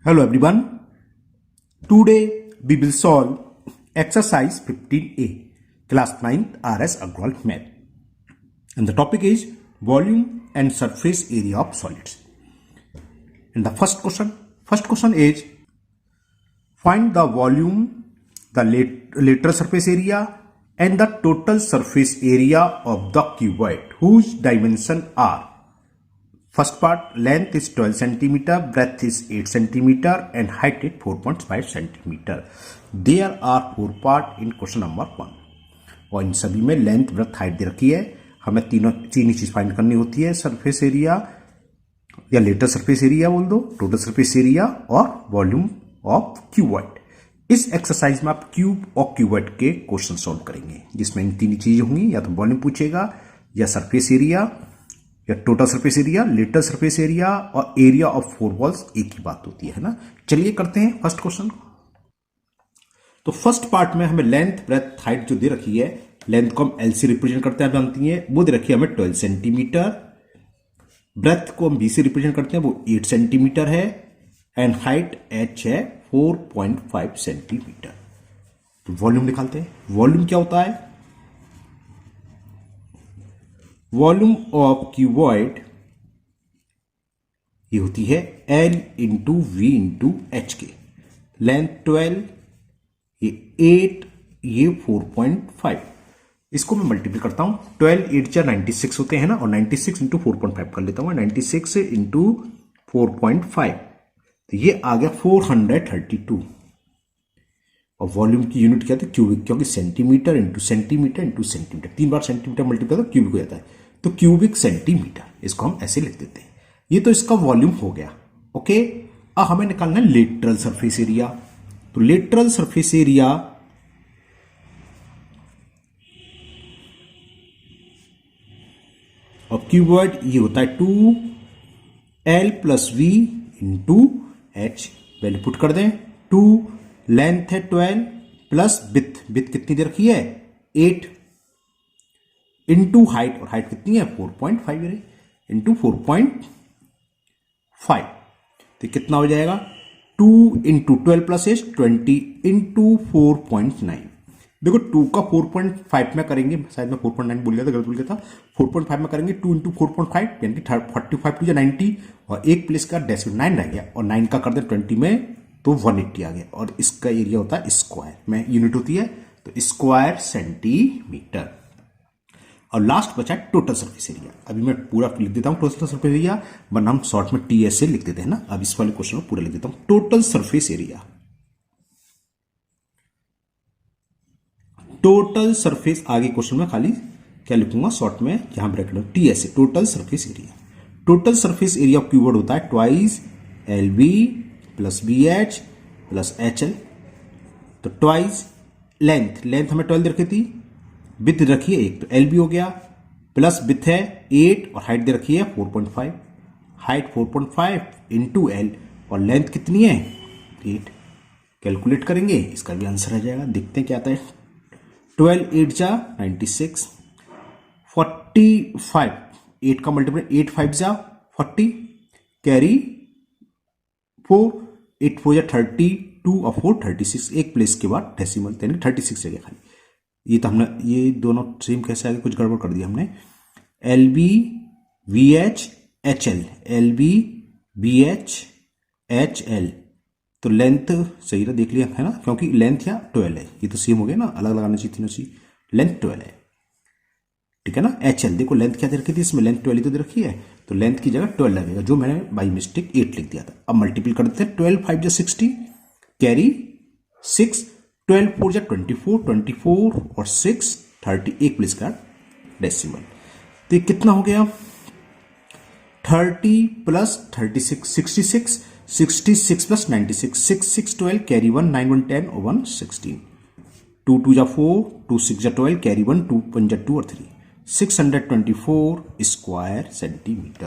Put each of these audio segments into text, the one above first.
Hello everyone. Today we will solve exercise 15A, class 9th RS Agrawal Math. And the topic is volume and surface area of solids. And the first question is find the volume, the lateral surface area and the total surface area of the cuboid whose dimensions are. First part, length is 12 centimeter, breadth is 8 centimeter and height is 4.5 centimeter. There are 4 parts in question number 1. और इन सभी में length, breath, height दे रखी है. हमें तीन ही चीज find करनी होती है, सरफेस एरिया या लेटर सरफेस एरिया बोल दो, टोटल सरफेस एरिया और वॉल्यूम ऑफ क्यूबॉइड. इस एक्सरसाइज में आप क्यूब और क्यूबॉइड के क्वेश्चन सॉल्व करेंगे, जिसमें इन तीन चीजें होंगी, या तो वॉल्यूम पूछेगा या सरफेस एरिया या total surface area, lateral surface area और एरिया ऑफ 4 वॉल्स. एक ही बात होती है ना. चलिए करते हैं फर्स्ट क्वेश्चन. तो फर्स्ट पार्ट में हमें लेंथ, ब्रेथ, हाइट जो दे रखी है, लेंथ को हम एल से रिप्रेजेंट करते हैं, आप जानती हैं, वो दे रखी है हमें 12 सेंटीमीटर. ब्रेथ को हम बी से रिप्रेजेंट करते हैं, वो 8 सेंटीमीटर है एंड हाइट एच है 4.5 सेंटीमीटर. तो वॉल्यूम निकालते हैं. वॉल्यूम क्या होता है? वॉल्यूम ऑफ क्यूबॉइड ये होती है L into V into H के. लेंथ 12, ये 8, ये 4.5. इसको मैं मल्टीप्लाई करता हूं. 12 8 जा 96 होते हैं ना, और 96 इंटू 4.5 कर लेता हूं. 96 इंटू 4.5 तो ये आ गया 432. और वॉल्यूम की यूनिट क्या थी? क्यूबिक, क्योंकि centimetre into centimetre into centimetre, 3 बार सेंटीमीटर मल्टीप्लाई तो क्यूबिक हो जाता है, तो क्यूबिक सेंटीमीटर. इसको हम ऐसे लिख देते हैं. ये तो इसका वॉल्यूम हो गया. ओके, अब हमें निकालना है लेटरल सरफेस एरिया. तो लेटरल सरफेस एरिया और क्यूबॉइड ये होता है 2L plus V into H. Value put कर दें. 2 लेंथ है 12 प्लस विथ कितनी दे रखी है? 8 इंटू हाइट, और हाइट कितनी है? 4.5 इंटू 4.5. तो कितना हो जाएगा? 2 इंटू 12 प्लस 20 इंटू 4.9. देखो 2 का 4.5 में करेंगे, शायद मैं 4.9 बोल गया था, गलत बोल गया था. 4.5 में करेंगे 2 इंटू 4.5 यानी कि 45 टू 90, और एक प्लेस का डेसिमल 9 रह गया, और 9 का कर दे 20 में तो 180 आ गया. और इसका एरिया होता है स्क्वायर में, यूनिट होती है तो स्क्वायर सेंटीमीटर. और लास्ट बचा टोटल सरफेस एरिया. अभी मैं पूरा लिख देता हूं टोटल सरफेस एरिया, वरना हम शॉर्ट में टीएस से लिख देते हैं ना. अब इस वाले क्वेश्चन में पूरा लिख देता हूं. Total surface area, total surface, आगे क्वेश्चन में खाली क्या लिखूंगा शॉर्ट में, यहां ब्रैकेट टीएस से, total surface area. Total surface area of cuboid होता है twice L B plus B H plus H L. तो ट्वाइस लेंथ हमें 12 दे रखी थी, विथ रखी है 1, तो एल बी हो गया, प्लस विथ है 8 और हाइट दे रखी है 4.5. हाइट 4.5 इंटू एल, और लेंथ कितनी है? 8. कैलकुलेट करेंगे, इसका भी आंसर आ जाएगा. देखते हैं क्या आता है. 12 8 जा 96, 45, 8 का मल्टीप्लाई 8 5 जा 40, कैरी 4, 8 4 जा 32 और 4 36. एक प्लेस के बाद डेसिमल यानी 36 जगह खाली. ये तो हमने ये दोनों सेम कैसे आगे, कुछ गड़बड़ कर दिया हमने. L B V H H L, L B B H H L. तो लेंथ सही रहा, देख लिया है ना, क्योंकि लेंथ या 12 है, ये तो सेम हो गया ना, अलग अलग आना चाहिए तीनों चीज. लेंथ 12 है, ठीक है ना. एच एल देखो लेंथ क्या दे रखी थी इसमें, लेंथ 12 तो दे रखी है, तो लेंथ की जगह 12 लगेगा, जो मैंने बाई मिस्टेक 8 लिख दिया था. अब मल्टीपल कर देते हैं. 12 5 जा 60, कैरी 6, 12 4 जा 24, 24 और 6 30, एक प्लेस का डेसिमल. तो कितना हो गया? 30 प्लस 36 66, 66 प्लस 96, 6 6 12, कैरी 1 9 1 10 और 1 16. 2 2 जा 4, 2 6 जा 12, कैरी 1 2 1 जा 2 और 3, 624 स्क्वायर सेंटीमीटर.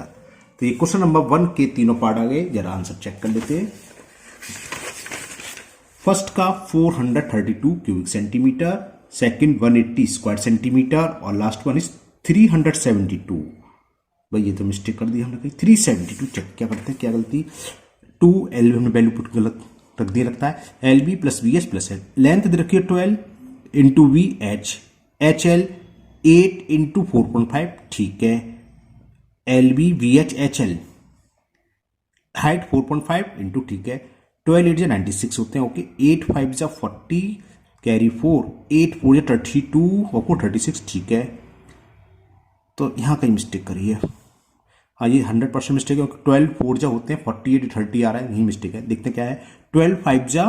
तो ये क्वेश्चन नंबर 1 के तीनों पार्ट आ गए. जरा आंसर चेक कर लेते हैं. फर्स्ट का 432 cubic centimetre, second 180 square centimetre, और लास्ट वन इज 372. भाई ये तो मिस्टेक कर दी हमने कहीं. 372 चेक क्या करते हैं, क्या गलती? 2 एल हमने वैल्यू पुट गलत रख दिया रखता है, L B plus V H plus L, length दे रखी है 12 into V H, H L 8 into 4.5, ठीक है, L B V H L height 4.5 into, ठीक है, 12 8 96 होते हैं, ओके, 8 5 जा 40 कैरी 4, 8 4 जा 32 और 4 36, ठीक है। तो यहाँ कहीं मिस्टेक करी है, हाँ ये 100% मिस्टेक है, 12 4 जा होते हैं 48 30 आ रहा है, यही मिस्टेक है। देखते हैं क्या है, 12 5 जा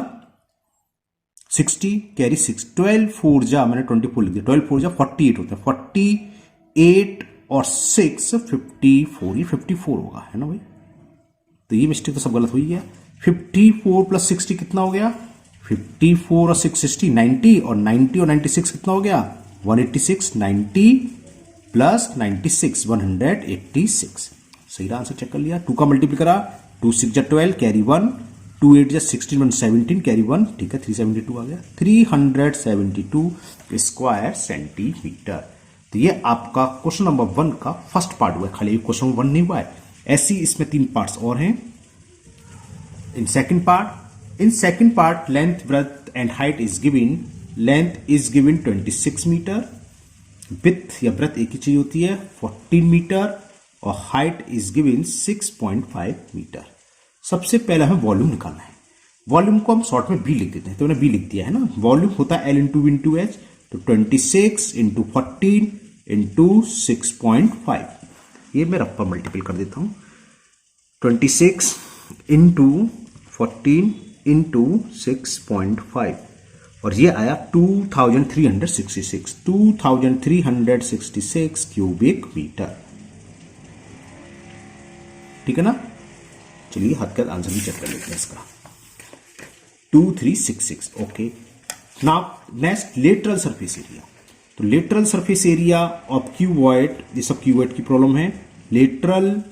60 कैरी 6, 12 4 जा मैंने 24 लिख दिया, 12 4 जा 48 होते हैं, 48 और 6 54, ये 54 होगा, है ना भाई। तो ये मिस्टेक तो सब गलत हुई है। 54 प्लस 60 कितना हो गया, 54 और 6 60 90, और 90 और 96 कितना हो गया 186, 90 प्लस 96 186, सही आंसर चेक कर लिया। 2 का मल्टीपल करा, 2 6 जा 12 कैरी 1, 2 8 जा 16 1 17 कैरी 1, ठीक है, 372 आ गया, 372 स्क्वायर सेंटीमीटर। तो ये आपका क्वेश्चन नंबर 1 का फर्स्ट पार्ट हुआ है, खाली क्वेश्चन नंबर 1 नहीं हुआ है, ऐसी इसमें 3 पार्ट्स और हैं। In second part length breadth and height is given, length is given 26 meter, width या ब्रेथ एक ही चीज होती है 14 मीटर, और हाइट इज गिवन 6.5 मीटर। सबसे पहले हमें वॉल्यूम निकालना है, वॉल्यूम को हम शॉर्ट में बी लिख देते हैं, तो मैंने बी लिख दिया है ना, वॉल्यूम होता है L into V into H, तो 26 इंटू 14 इंटू 6.5, ये मैं रफ पर मल्टीपल कर देता हूं, 26 इंटू 14 इंटू 6.5, और ये आया 2366 क्यूबिक मीटर, ठीक है ना। चलिए हाथ का आंसर भी चेक कर लेते हैं इसका, 2366, okay. Now next lateral surface area, तो lateral surface area of cuboid, ये सब क्यूबॉइड की प्रॉब्लम है, lateral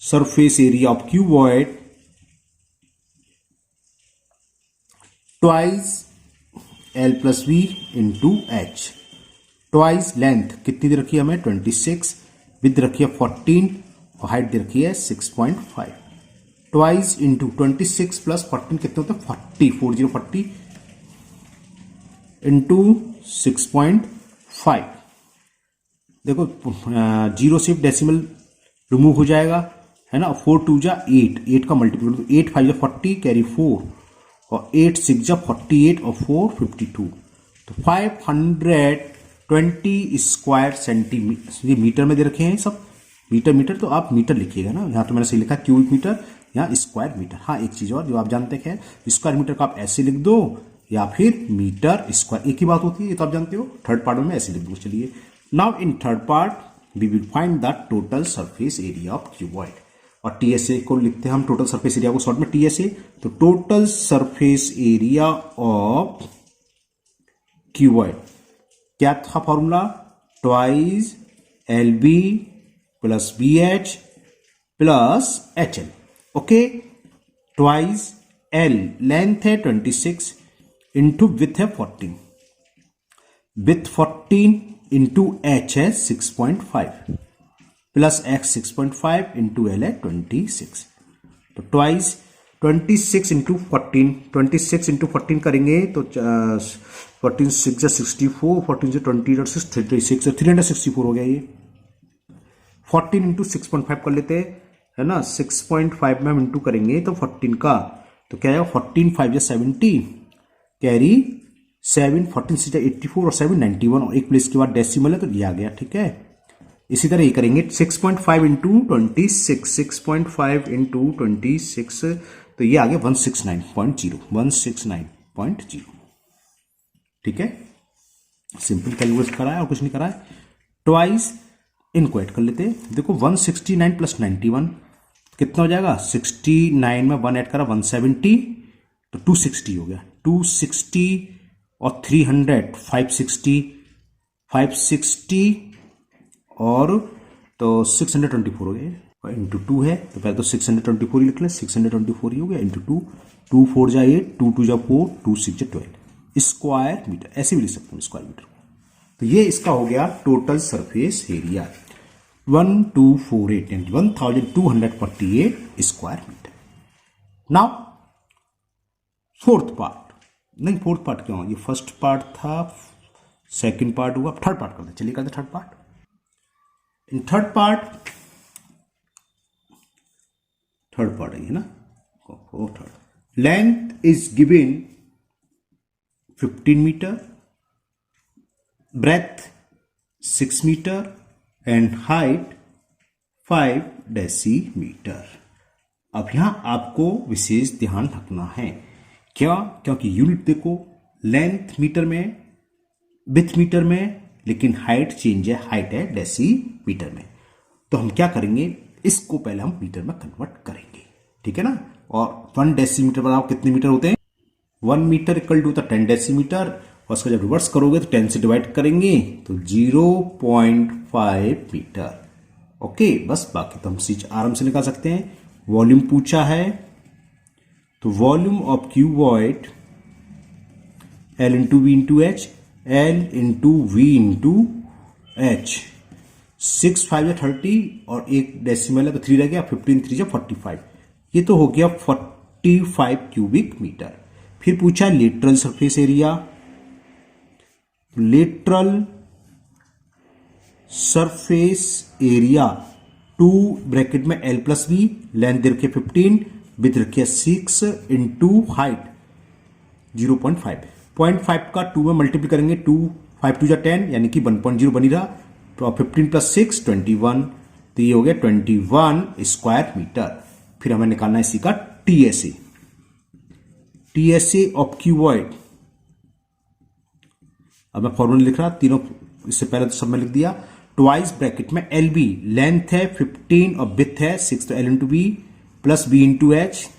surface area of cuboid twice L plus V into H, twice length कितनी दे रखी है हमें 26, विड्थ रखी है 14 और हाइट दे रखी है 6.5, ट्वाइस इंटू 26 प्लस 14 कितने होते हैं 40 इंटू 6.5, देखो जीरो से डेसिमल रिमूव हो जाएगा, है ना, 4 2 जा 8 का मल्टीपल, 8 5 जा 40 कैरी 4, और 8 6 जा 48 और 4 52, तो 520 स्क्वायर सेंटीमीटर, ये मीटर में दे रखे हैं सब, मीटर, तो आप मीटर लिखिएगा ना, यहाँ तो मैंने सही लिखा क्यूबिक मीटर, यहाँ स्क्वायर मीटर। हाँ एक चीज और जो आप जानते हैं, स्क्वायर मीटर का आप ऐसे लिख दो या फिर मीटर स्क्वायर, एक ही बात होती है, ये तो आप जानते हो। थर्ड पार्ट में ऐसे लिख दो। चलिए now in third part we will find the total surface area of cuboid, और टीएसए को लिखते हैं हम, टोटल सरफेस एरिया को शॉर्ट में टीएसए, तो total surface area of cuboid क्या था formula, twice L B plus B H plus H L, okay, twice L length है 26 इंटू विथ है 14, विथ 14 इंटू एच है 6.5 प्लस एक्स 6.5 इंटू एल है 26, तो ट्वाइस 26 इंटू 14, 26 इंटू 14 करेंगे तो 14 6 जा 64, 14 से 20 और 6 36, 364 हो गया ये। 14 इंटू 6.5 कर लेते हैं, है ना, 6.5 में हम इंटू करेंगे तो 14 का, तो क्या है 14 5 या 70 कैरी 7, 14 6 या 84 और 7 91, और एक प्लेस के बाद डेसिमल है तो ये आ गया, ठीक है। इसी तरह ये करेंगे 6.5 इंटू 26, 6.5 इंटू 26, तो ये आ गया 169.0, 169.0, ठीक है। सिंपल कैलकुलेट करा है और कुछ नहीं करा है। ट्वाइस इनको ऐड कर लेते हैं, देखो 169 प्लस 91 कितना हो जाएगा, 69 में 1 ऐड करा 170, तो 260 हो गया, 260 और 300 560, 560 और तो 624 हो गए, और इंटू 2 है तो पहले तो 624 ही लिख लें, 624 ही हो गया, इंटू 2, 2 4 जा 8, 2 2 जा 4, 2 6 जा 12 स्क्वायर मीटर, ऐसे भी लिख सकते हैं स्क्वायर मीटर। तो ये इसका हो गया total surface area. 1248 and 1248 square meter. Now fourth part, नहीं फोर्थ पार्ट क्यों, ये फर्स्ट पार्ट था, सेकंड पार्ट हुआ, थर्ड पार्ट करते, चलिए करते third part. In third part है ना, third length is given 15 meter, breadth 6 meter and height 5 decimeter. अब यहां आपको विशेष ध्यान रखना है, क्या, क्योंकि यूनिट देखो, लेंथ मीटर में, विड्थ मीटर में, लेकिन हाइट चेंज है, हाइट है डेसीमीटर में. तो हम क्या करेंगे, इसको पहले हम मीटर में कन्वर्ट करेंगे, ठीक है ना. और 1 डेसीमीटर बताओ कितने मीटर होते हैं, 1 मीटर इक्वल टू 10 डेसीमीटर, और उसका जब रिवर्स करोगे तो 10 से डिवाइड करेंगे तो 0.5 मीटर. ओके, बस बाकी तो हम चीज आराम से निकाल सकते हैं. वॉल्यूम पूछा है, तो volume of cuboid L into V into H, L into V into H, 6 5 30 और एक डेसिमल है तो 3 रह गया, 15 3 45. ये तो हो गया 45 क्यूबिक मीटर. फिर पूछा lateral surface area, lateral surface area 2 bracket में L प्लस बी, लेंथ दे रखिए 15, विथ रखिए 6 इंटू हाइट 0.5. 0.5 का 2 में मल्टीप्लाई करेंगे, 2 5 2 10 यानी कि 1.0 बनी रहा, तो 15 प्लस 6 21, तो ये हो गया 21 स्क्वायर मीटर. फिर हमें निकालना है इसी का टीएसए, टीएसए ऑफ क्यूबॉइड. अब मैं फॉर्मूला लिख रहा, तीनों इससे पहले तो सब में लिख दिया. ट्वाइस ब्रैकेट में एल बी, लेंथ है 15 और विड्थ है 6, तो L into B plus B into H,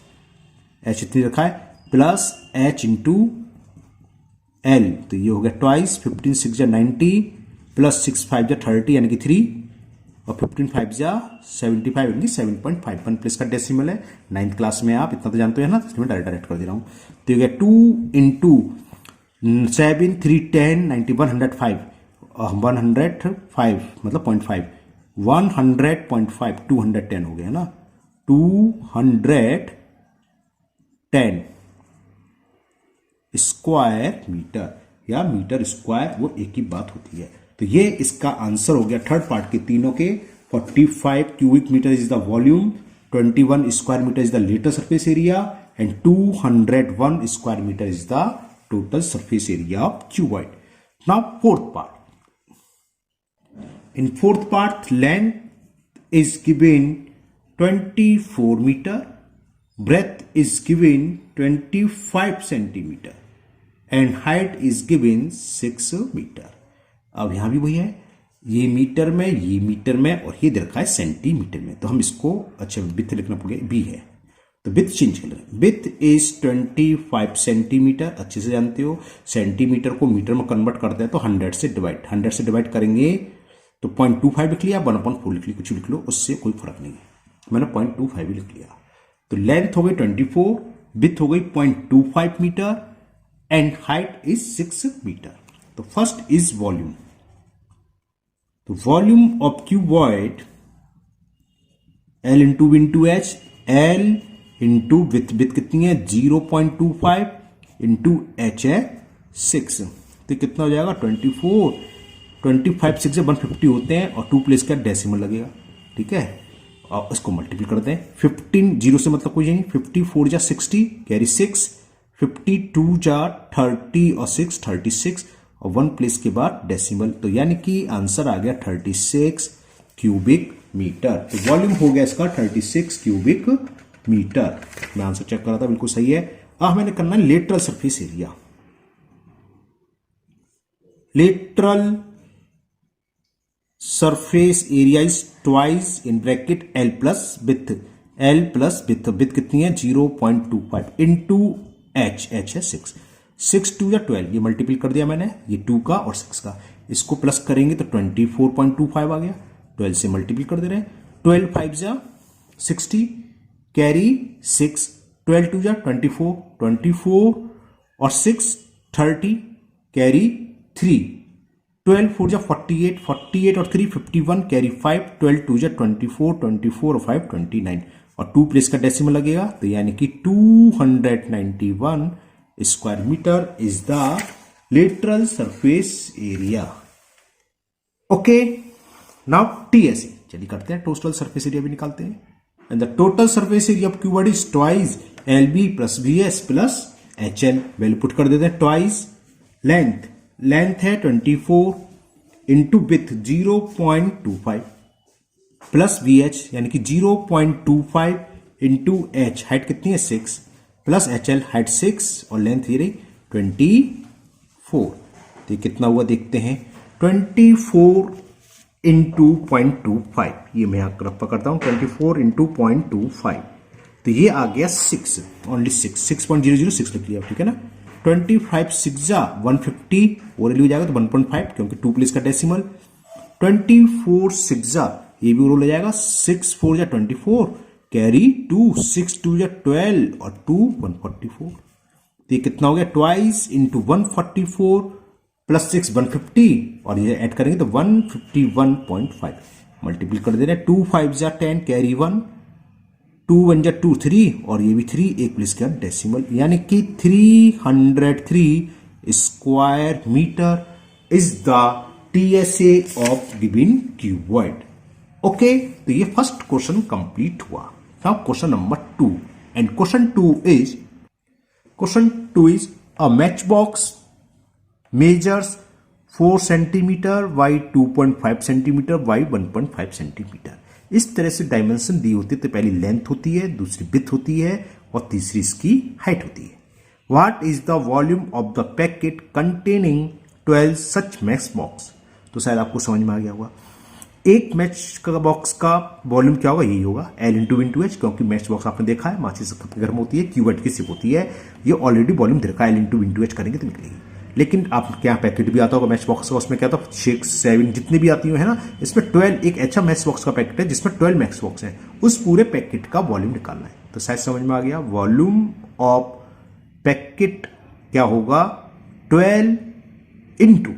H इतनी रखा है, प्लस एच इंटू एल, तो ये हो गया ट्वाइस, 15 6 जा 90 प्लस 6 5 जा 30 यानी कि 3, और 15 5 जा 75 यानी कि 7.5. 1 प्लस का डेसिमल है, 9th क्लास में आप इतना तो जानते हैं ना, इसलिए मैं डायरेक्ट कर दे रहा हूं. तो ये हो गया 2 इंटू 7 3 10 90 105, 105 मतलब 0.5, 100.5 210 हो गया ना, 210 स्क्वायर मीटर या मीटर स्क्वायर, वो एक ही बात होती है. तो ये इसका आंसर हो गया थर्ड पार्ट के तीनों के. 45 cubic meter is the volume, 21 square meter is the lateral surface area and 201 square meter is the total surface area of cuboid. Now fourth part. In fourth part, length is given 24 meter, breadth is given 25 centimeter, and height is given 6 meter. अब यहां भी वही है, ये metre में, ये metre में, और ये दे रखा है सेंटीमीटर में. तो हम इसको, अच्छा विड्थ लिखना पड़ेगा, बी है तो विड्थ चेंज कर लें. विड्थ इज 25 सेंटीमीटर, अच्छे से जानते हो. सेंटीमीटर को मीटर में कन्वर्ट करते हैं तो 100 से डिवाइड करेंगे तो 0.25 लिख लिया, 1/4 लिख लिया, कुछ लिख लो, उससे कोई फर्क नहीं है. मैंने 0.25 ही लिख लिया. तो लेंथ हो गई 24, विड्थ हो गई 0.25 meter and height is 6 meter. तो फर्स्ट इज वॉल्यूम. तो volume of cuboid L into into H, L into width कितनी है 0.25 इंटू एच है 6, तो कितना हो जाएगा 24. 25 6 से 150 होते हैं और 2 प्लेस का डेसिमल लगेगा, ठीक है. और इसको मल्टीप्लाई करते हैं. 15 जीरो से मतलब कोई नहीं, 54 जा 60 कैरी 6, 52 जा 30 और 6 36 और 1 प्लेस के बाद डेसिमल, तो यानी कि आंसर आ गया 36 क्यूबिक मीटर. तो वॉल्यूम हो गया इसका 36 क्यूबिक मीटर. मैं आंसर चेक कर रहा था, बिल्कुल सही है. अब मैंने करना है lateral surface area. Lateral surface area is twice in bracket L plus width, L plus width कितनी है 0.25 into H है 6, 6 2 या 12, ये मल्टीपल कर दिया मैंने, ये 2 का और 6 का, इसको प्लस करेंगे तो 24.25 आ गया. 12 से मल्टीपल कर दे रहे हैं, 12 5 जा 60 कैरी 6, 12 2 जा 24 और 6 30 कैरी 3, 12 4 जा 48, 48 और 3 51, कैरी 5, 12 2 जा 24, 24 और 5 29 और 2 प्लेस का डेसिमल लगेगा, तो यानी कि 291 square meter is the lateral surface area. Okay, now TSA, चलिए करते हैं, टोटल सरफेस एरिया भी निकालते हैं। And the total surface area of cuboid is twice LB plus VS plus HL. Value put कर देते हैं, ट्वाइस लेंथ है 24 इंटू विथ 0.25 प्लस वीएच यानी कि 0.25 इंटू एच, हाइट कितनी है 6 प्लस एचएल, हाइट 6 और लेंथ ये रही 24। तो कितना हुआ देखते हैं, 24 इंटू 0.25, ये मैं यहाँ रफ्पा करता हूँ, 24 इंटू 0.25, तो ये आ गया 6, ओनली 6.006 लिख लिया, ठीक है ना। 25 6 जा 150 ओरली हो जाएगा तो 1.5 क्योंकि 2 प्लेस का डेसिमल। 24 6 जा, ये भी ओरल हो जाएगा, 6 4 जा 24, कैरी 2, 6 2 जा 12 और 2 144, तो ये कितना हो गया, ट्वाइस इंटू 144 प्लस 6 150 और ये ऐड करेंगे तो 151.5, मल्टीप्लाई कर दे रहे हैं, 2 5 जा 10, कैरी 1, 2 1 जा 2 3 और ये भी 3, एक प्लेस का डेसिमल, यानी कि 303 square meter is the TSA of given cuboid. Okay, तो ये फर्स्ट क्वेश्चन कंप्लीट हुआ। Now question number 2, and question 2 is a match box measures 4 centimeter y 2.5 centimeter y 1.5 centimeter. इस तरह से डायमेंशन दी होती है, तो पहली लेंथ होती है, दूसरी विड्थ होती है और तीसरी इसकी हाइट होती है। What is the volume of the packet containing 12 such match box. तो शायद आपको समझ में आ गया होगा, एक मैच का बॉक्स का वॉल्यूम क्या होगा, यही होगा L इंटू एच, क्योंकि मैच बॉक्स आपने देखा है माचिस के घर में होती है, क्यूबॉइड की सिप होती है, ये ऑलरेडी वॉल्यूम दे रखा है, L इंटू एच करेंगे तो निकलेगी। लेकिन आपके यहाँ पैकेट भी आता होगा मैच बॉक्स का, उसमें क्या था 6 7 जितने भी आती है ना, इसमें 12 एक अच्छा मैच बॉक्स का पैकेट है जिसमें 12 मैच बॉक्स है, उस पूरे पैकेट का वॉल्यूम निकालना है। तो शायद समझ में आ गया, वॉल्यूम ऑफ पैकेट क्या होगा, 12 इंटू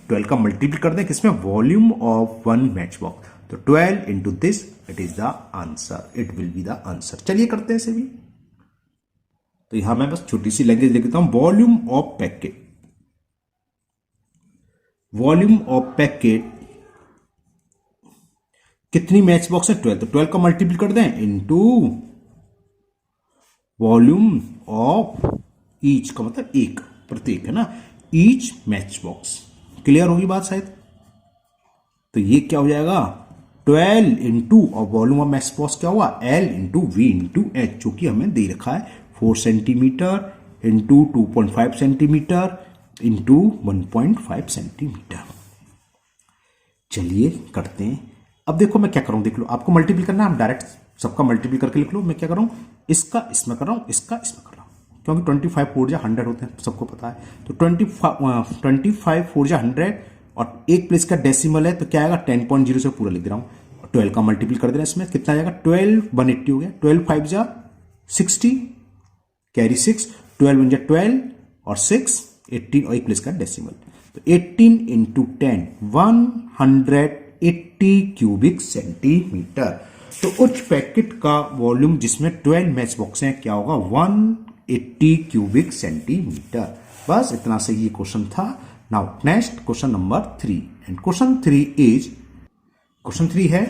12 का मल्टीप्लाई कर दें किसमें, वॉल्यूम ऑफ 1 मैच बॉक्स, तो 12 into this, it is the answer, it will be the answer. चलिए करते हैं इसे भी। तो यहां मैं बस छोटी सी लैंग्वेज लिख देता हूं, volume of packet, volume of packet कितनी मैच बॉक्स है 12, तो 12 का मल्टीप्लाई कर दें इनटू वॉल्यूम ऑफ ईच, का मतलब एक, प्रत्येक है ना, ईच मैच बॉक्स। क्लियर होगी बात शायद। तो ये क्या हो जाएगा 12 इंटू, और वॉल्यूम ऑफ मैच बॉक्स क्या हुआ L into V into H, जो कि हमें दे रखा है 4 centimeter into 2.5 centimeter into 1.5 centimeter. चलिए करते हैं। अब देखो मैं क्या करूं, देख लो, आपको मल्टीप्लाई करना है, हम डायरेक्ट सबका मल्टीप्लाई करके लिख लो। मैं क्या कर रहा हूं, इसका इसमें कर रहा हूं, इसका इसमें कर रहा हूं, क्योंकि 25 4 जा 100 होते हैं, सबको पता है। तो 25 4 जा 100 और एक प्लेस का डेसिमल है, तो क्या आएगा 10.0 से पूरा लिख रहा हूं। 12 का मल्टीप्लाई कर देना, इसमें कितना आएगा 12 180 हो गया, 12 5 जा 60, कैरी 6, 12 1 जा 12 और 6 18 और एक प्लेस का डेसिमल, तो 18 इंटू 10 180 क्यूबिक सेंटीमीटर। तो उच्च पैकेट का वॉल्यूम जिसमें 12 मैच बॉक्स हैं क्या होगा 180 क्यूबिक सेंटीमीटर। बस इतना से ये क्वेश्चन था। Now next question number 3, and question 3 है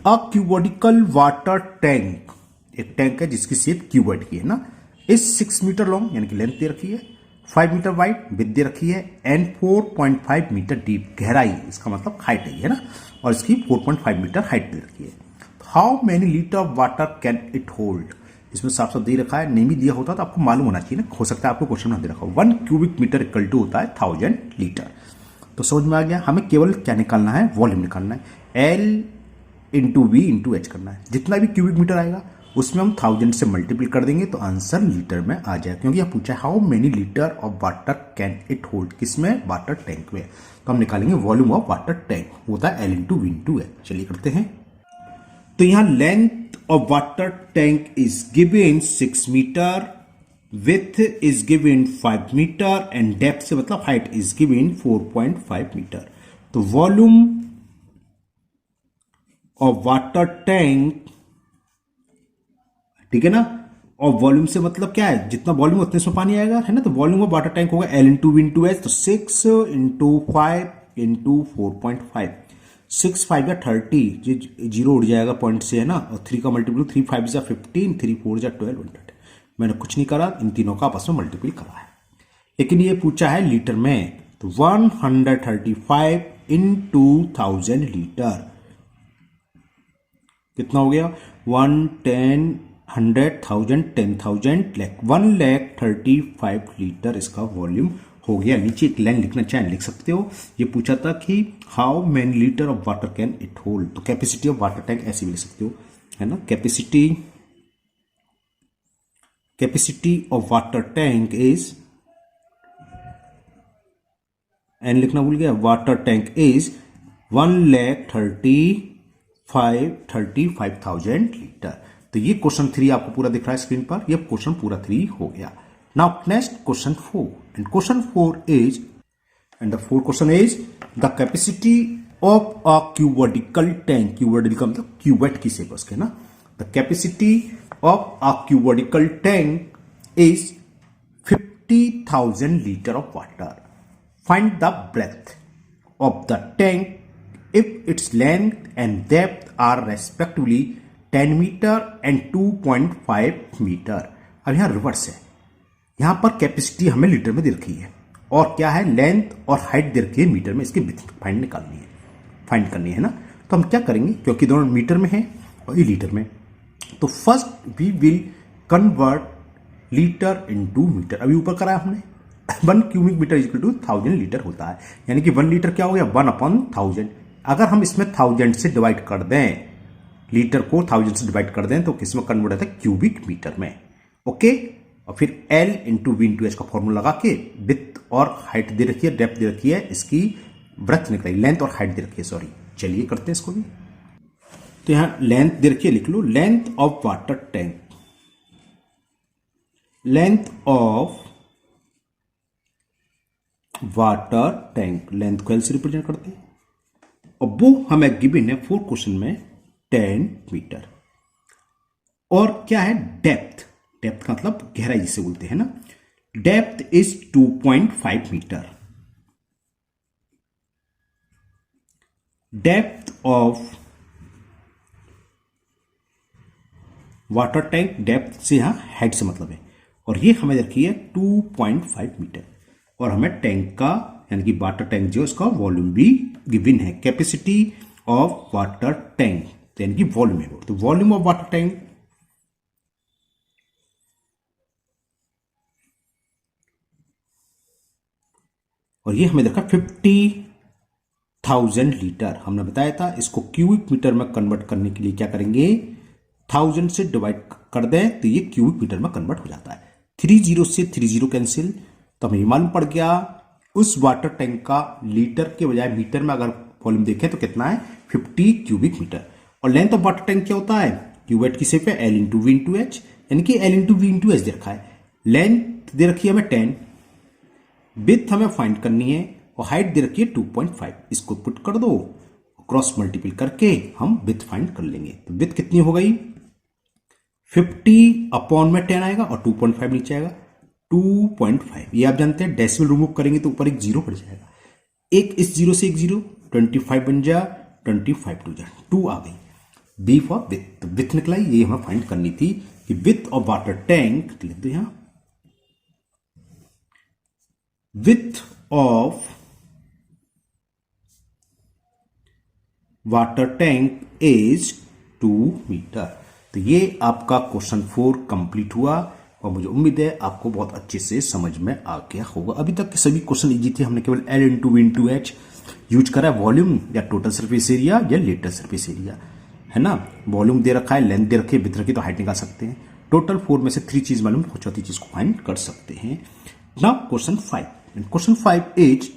अ क्यूबॉइडिकल वाटर टैंक, एक टैंक है जिसकी शेप क्यूबॉइड की है ना, इस 6 मीटर लॉन्ग यानी कि लेंथ दे रखी है, 5 मीटर वाइड विड्थ दे रखी है, एंड 4.5 मीटर डीप, गहराई इसका मतलब हाइट है ना, और इसकी 4.5 मीटर हाइट दे रखी है। How many litre of water can it hold, इसमें साफ साफ दे रखा है, नहीं भी दिया होता तो आपको मालूम होना चाहिए ना, हो सकता है आपको क्वेश्चन में दे रखा हो। 1 क्यूबिक मीटर इक्वल टू होता है 1000 लीटर। तो समझ में आ गया, हमें केवल क्या निकालना है, वॉल्यूम निकालना है, L into V into H करना है। जितना भी क्यूबिक मीटर आएगा उसमें हम 1000 से मल्टीप्लाई कर देंगे तो आंसर लीटर में आ जाए, क्योंकि यह पूछा है how many litre of water can it hold, किसमें, वाटर टैंक में। तो हम निकालेंगे वॉल्यूम ऑफ वाटर टैंक, होता है L into V into H. चलिए करते हैं। तो यहां length of water tank is given 6 meter, width is given 5 meter, and depth से मतलब हाइट इज गिवन 4.5 मीटर। तो वॉल्यूम ऑफ वाटर टैंक, ठीक है ना, और वॉल्यूम से मतलब क्या है, जितना वॉल्यूम उतने उसमें पानी आएगा, है ना। तो वॉल्यूम ऑफ वाटर टैंक होगा L into V into H, तो 6 इंटू 5 इंटू 4.5, 6 5 या 30, जीरो उड़ जाएगा पॉइंट से, है ना, और 3 का मल्टीपल 3 5 जा 15, 3 4 जा 12, 130। मैंने कुछ नहीं करा, इन तीनों का आपस में मल्टीपल करा है। लेकिन ये पूछा है लीटर में, तो 135 इंटू 1000 लीटर कितना हो गया, 110 100,000 10,000 लाख 1,35,000 लीटर इसका वॉल्यूम हो गया। नीचे एक लाइन लिखना चाहें लिख सकते हो। ये पूछा था कि how many liter of water can it hold, तो कैपेसिटी ऑफ वाटर टैंक ऐसे भी लिख सकते हो, है ना। Capacity of water tank is, एन लिखना भूल गया, वाटर टैंक इज 1,35,000 लीटर। तो ये क्वेश्चन 3 आपको पूरा दिख रहा है स्क्रीन पर, ये क्वेश्चन पूरा 3 हो गया। Now next question 4, and question 4 is, and the fourth question is the capacity of a cuboidal tank, cuboidal मतलब क्यूबेट की शेप उसके ना, the capacity of a cuboidal tank is 50,000 litre of water. Find the breadth of the tank if its length and depth are respectively 10 metre and 2.5 metre. अब यहां reverse है, यहां पर capacity हमें लीटर में दे रखी है, और क्या है, लेंथ और हाइट दे रखी है मीटर में, इसकी फाइंड निकालनी है, फाइंड करनी है ना। तो हम क्या करेंगे, क्योंकि दोनों मीटर में है और ये लीटर में, तो first we will convert liter into meter. अभी ऊपर करा हमने 1 cubic meter equal to 1000 liter होता है, यानी कि 1 लीटर क्या हो गया, 1/1000। अगर हम इसमें 1000 से डिवाइड कर दें, लीटर को 1000 से डिवाइड कर दें, तो किस में कन्वर्ट होता है, क्यूबिक मीटर में। ओके, और फिर L into V into H का फॉर्मूला लगा के विड्थ और हाइट दे रखी है, डेप्थ दे रखी है, इसकी ब्रेथ निकलाई, लेंथ और हाइट दे रखी है, सॉरी। चलिए करते हैं इसको भी। तो यहां लेंथ दे रखी है, लिख लो, length of water tank, length of water tank, length को L से रिप्रेजेंट करते हैं, और वो हमें गिवन है 4 क्वेश्चन में 10 मीटर। और क्या है, डेप्थ, डेप्थ का मतलब गहराई जिसे बोलते हैं ना, depth is 2.5 meter. Depth of water tank, depth से यहां हेड से मतलब है, और ये हमें रखी है 2.5 मीटर, और हमें टैंक का यानी कि वाटर टैंक जो इसका वॉल्यूम भी गिवन है, कैपेसिटी ऑफ वाटर टैंक यानी कि वॉल्यूम है, तो वॉल्यूम ऑफ वाटर टैंक और ये हमें देखा 50,000 लीटर। हमने बताया था इसको क्यूबिक मीटर में कन्वर्ट करने के लिए क्या करेंगे, 1000 से डिवाइड कर दें तो ये क्यूबिक मीटर में कन्वर्ट हो जाता है। 30 से 30 कैंसिल, तो हमें मालूम पड़ गया उस वाटर टैंक का लीटर के बजाय मीटर में अगर वॉल्यूम देखें तो कितना है, 50 क्यूबिक मीटर। और लेंथ ऑफ वाटर टैंक क्या होता है, क्यूबेट की शेप है, L into V into H, यानी कि L into V into H दे रखा है। लेंथ दे रखी है हमें 10, विड्थ हमें फाइंड करनी है, और हाइट दे रखी है 2.5। इसको पुट कर दो, क्रॉस मल्टीपल करके हम विड्थ फाइंड कर लेंगे। तो विड्थ कितनी हो गई, 50 अपॉन में 10 आएगा और 2.5 नीचे आएगा, 2.5। ये आप जानते हैं डेसिमल रिमूव करेंगे तो ऊपर एक जीरो पड़ जाएगा, एक इस जीरो से एक जीरो, 25 बन जा, 25 टू जा 2 आ गई। बी फॉर विड्थ, तो विड्थ निकला, ये हमें फाइंड करनी थी कि विड्थ ऑफ वाटर टैंक, लिख दो यहां, width of water tank is 2 meter. तो ये आपका क्वेश्चन 4 कंप्लीट हुआ, और मुझे उम्मीद है आपको बहुत अच्छे से समझ में आ गया होगा। अभी तक के सभी क्वेश्चन इजी थे, हमने केवल L into V into H use करा है, वॉल्यूम या टोटल सरफेस एरिया या लेटर सरफेस एरिया, है ना। वॉल्यूम दे रखा है, लेंथ दे रखी है, विड्थ रखी, तो हाइट निकाल सकते हैं। टोटल 4 में से 3 चीज मालूम, चौथी चीज को फाइंड कर सकते हैं। Now question 5, and question 5 is,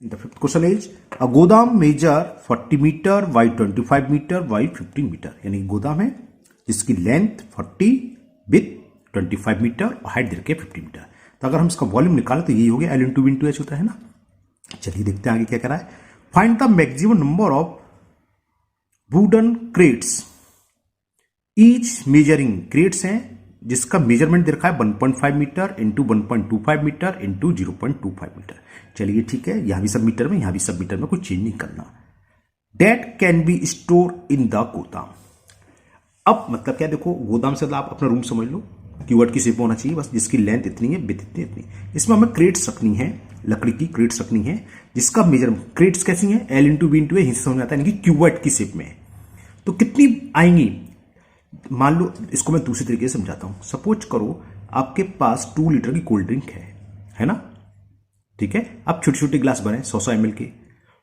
the fifth question is, a गोदाम measure 40 meter by 25 meter by 15 meter, यानी गोदाम है जिसकी लेंथ 40 विथ 25 मीटर और हाइट दे रखी है 50 मीटर। तो अगर हम इसका वॉल्यूम निकालें तो यही हो गया L into V into H होता है ना। चलिए देखते हैं आगे क्या करा है। Find the maximum number of wooden crates each measuring crates हैं जिसका मेजरमेंट दे रखा है 1.5 meter into 1.25 meter into 0.25 meter. चलिए ठीक है, यहां भी सब मीटर में, यहां भी सब मीटर में, कोई चेंज नहीं करना। Date can be store in the गोदाम। अब मतलब क्या, देखो गोदाम से आप अपना रूम समझ लो, कीवर्ड की शेप होना चाहिए बस, जिसकी लेंथ इतनी है, विड्थ इतनी इतनी। इसमें हमें क्रेट्स रखनी है, लकड़ी की क्रेट्स रखनी है जिसका मेजरमेंट, क्रेट्स कैसी है, एल इंटू बी इंटू ए, हिस्सा समझ में आता है, यानी कि क्यूबॉइड की शेप में है। तो कितनी आएंगी, मान लो इसको मैं दूसरी तरीके से समझाता हूं। सपोज करो आपके पास 2 लीटर की कोल्ड ड्रिंक है ना, ठीक है। अब छोटे छोटे ग्लास बने 100 ml के,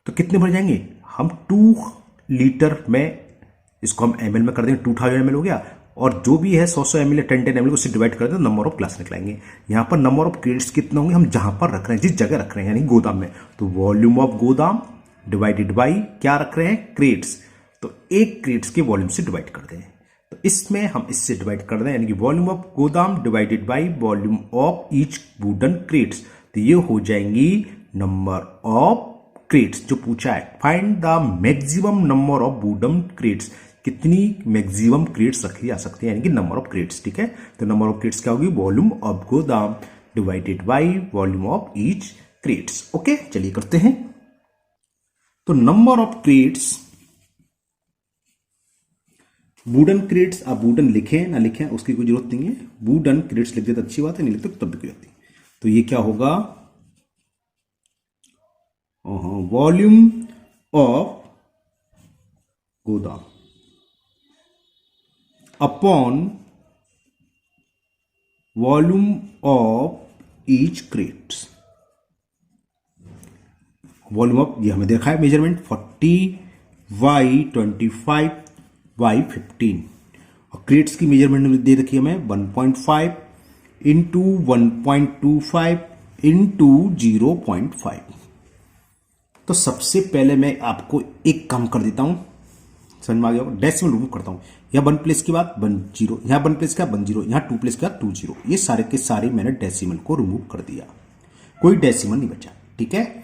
तो कितने भर जाएंगे, हम 2 लीटर में, इसको हम ml में कर देंगे, 2000 ml हो गया, और जो भी है 100 ml या 10 ml उससे डिवाइड कर दें, नंबर ऑफ ग्लास निकलाएंगे। यहां पर नंबर ऑफ क्रेट्स कितना होंगे, हम जहां पर रख रहे हैं, जिस जगह रख रहे हैं, यानी गोदाम में, तो वॉल्यूम ऑफ गोदाम डिवाइडेड बाई क्या रख रहे हैं, क्रेट्स, तो एक क्रेट्स के वॉल्यूम से डिवाइड कर दें। तो इसमें हम इससे डिवाइड कर दें, यानी कि वॉल्यूम ऑफ गोदाम divided by volume of each wooden crates, तो ये हो जाएंगी नंबर ऑफ क्रेट्स जो पूछा है। Find the maximum number of wooden crates, कितनी मैक्सिमम क्रेट्स रखी जा सकती है, यानी कि नंबर ऑफ क्रेट्स, ठीक है। तो नंबर ऑफ क्रेट्स क्या होगी, वॉल्यूम ऑफ गोदाम divided by volume of each crates. Okay, चलिए करते हैं। तो number of crates, wooden crates, आप वुडन लिखें ना लिखें उसकी कोई जरूरत नहीं है, वुडन क्रेट्स लिख देते अच्छी बात है, नहीं लिखते तब भी कोई बात नहीं। तो ये क्या होगा, वॉल्यूम ऑफ गोदाम upon volume of each crates. Volume of, ये हमें देखा है मेजरमेंट 40/25/15, और क्रेट्स की मेजरमेंट दे रखी है हमें 1.5 इंटू 1.25 इंटू 0.5। तो सबसे पहले मैं आपको एक काम कर देता हूं, समझ में आ गया, डेसिमल रिमूव करता हूं। यहां 1 प्लेस के बाद 1 0, यहां 1 प्लेस के बाद 1 0, यहां 2 प्लेस के बाद 2 0, ये सारे के सारे मैंने डेसिमल को रिमूव कर दिया, कोई डेसिमल नहीं बचा, ठीक है।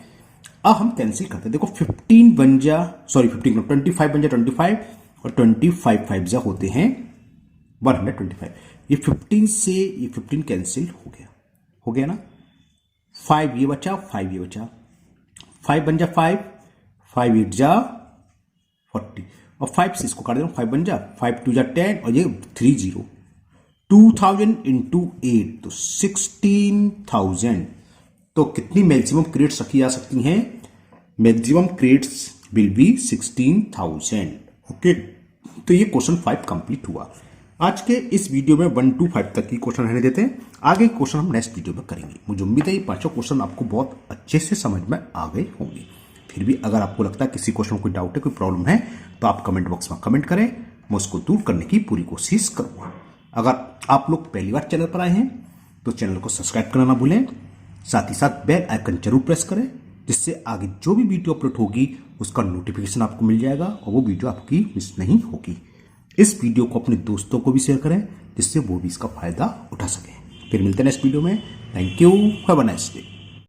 अब हम कैंसिल करते हैं, देखो 15 बन जा, सॉरी 15 25 बन जा 25, और 25 5 जा होते हैं 125। ये 15 से ये 15 कैंसिल हो गया ना, 5 ये बचा, 5 ये बचा, 5 बन जा 5, 5 8 जा 40, और 5 से इसको काट देना, 5 बन जा, 5 2 जा 10, और ये 3 0, 2000 इंटू 8 तो 16,000। तो कितनी मैक्सिमम क्रेट्स रखी जा सकती हैं, maximum crates will be 16,000। Okay, तो ये क्वेश्चन 5 कंप्लीट हुआ। आज के इस वीडियो में 1 to 5 तक की क्वेश्चन रहने देते हैं, आगे क्वेश्चन हम नेक्स्ट वीडियो में करेंगे। मुझे उम्मीद है ये 5 क्वेश्चन आपको बहुत अच्छे से समझ में आ गए होंगे। फिर भी अगर आपको लगता है किसी क्वेश्चन में कोई डाउट है, कोई प्रॉब्लम है, तो आप कमेंट बॉक्स में कमेंट करें, मैं उसको दूर करने की पूरी कोशिश करूंगा। अगर आप लोग पहली बार चैनल पर आए हैं तो चैनल को सब्सक्राइब करना ना भूलें, साथ ही साथ बेल आइकन जरूर प्रेस करें, जिससे आगे जो भी वीडियो अपलोड होगी उसका नोटिफिकेशन आपको मिल जाएगा और वो वीडियो आपकी मिस नहीं होगी। इस वीडियो को अपने दोस्तों को भी शेयर करें, जिससे वो भी इसका फायदा उठा सकें। फिर मिलते हैं नेक्स्ट वीडियो में। Thank you, have a nice day.